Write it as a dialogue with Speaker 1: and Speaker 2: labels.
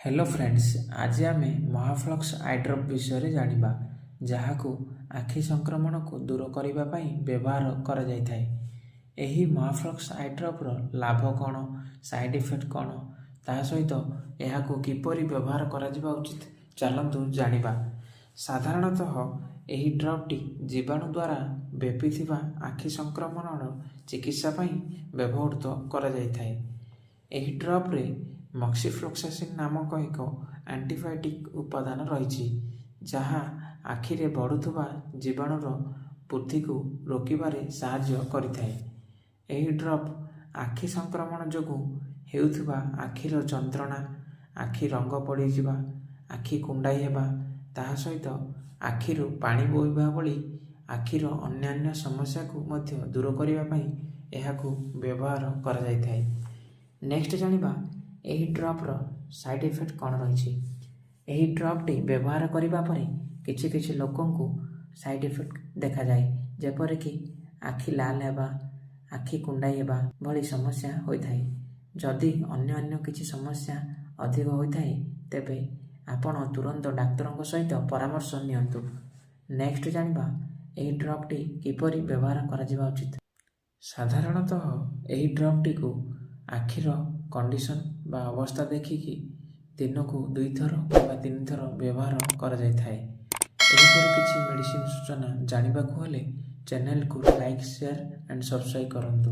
Speaker 1: Hello friends, आज आम महाफ्लक्स आई drop विषय जानिबा जहाकू आखि संक्रमण को दूर करने पाई व्यवहार करा जायथाय। एही महाफ्लक्स आई ड्रप रो लाभ कौन, साइड इफेक्ट कौन, ता सहित एहाकू किपरि व्यवहार करा जिबा उचित चलंतु जानिबा। साधारणतः एही ड्रपटी जीवाणु द्वारा व्यापीथिबा आखि संक्रमण चिकित्सा पाई व्यवहृत करा जायथाय। एही ड्रप रे मक्सिफ्लोक्सासिन नामक एक एंटीबायोटिक उपादान रही जहाँ आखिरे बढ़ुवा जीवाणुर वृद्धि को रोकबारे साहाय्य करिथाए। एही ड्रप आखि संक्रमण जोगु हेउथुवा आखिर जंत्रणा, आखि रंग पड़ीजिबा, आखि कुंडाई हेबा, ताहा सहित आखिरु पानी बोइबा भली आखिर अन्यान्य समस्या को मध्य दूर करिबा पई एहाकू व्यवहार करा जायथाए। नेक्स्ट जानिबा एही ड्रप रो साइड इफेक्ट कौन रही। एही ड्रपटी व्यवहार करिबा परे किछि किछि लोकंकु साइड इफेक्ट देखा जाए, जेपर कि आखि लाल हेबा, आखि कुंडाई हेबा भली समस्या होइथाए। जदि अन्य किछि समस्या अधिक होइथाए तेबे आपण तुरंत डाक्तरଙ୍କ सहित परामर्श नियंतु। नेक्स्ट जानिबा एही ड्रपटी किपरि व्यवहार करा जिबा उचित। साधारणतः एही ड्रपटी को आखिर कंडीशन बा अवस्था देखिकी दिन को 2 थर या 3 थर व्यवहार करा जायथाए। एहीपरि किछि मेडिसिन सूचना जानिबाकू हेले चैनल को लाइक, शेयर एंड सब्सक्राइब करंतु।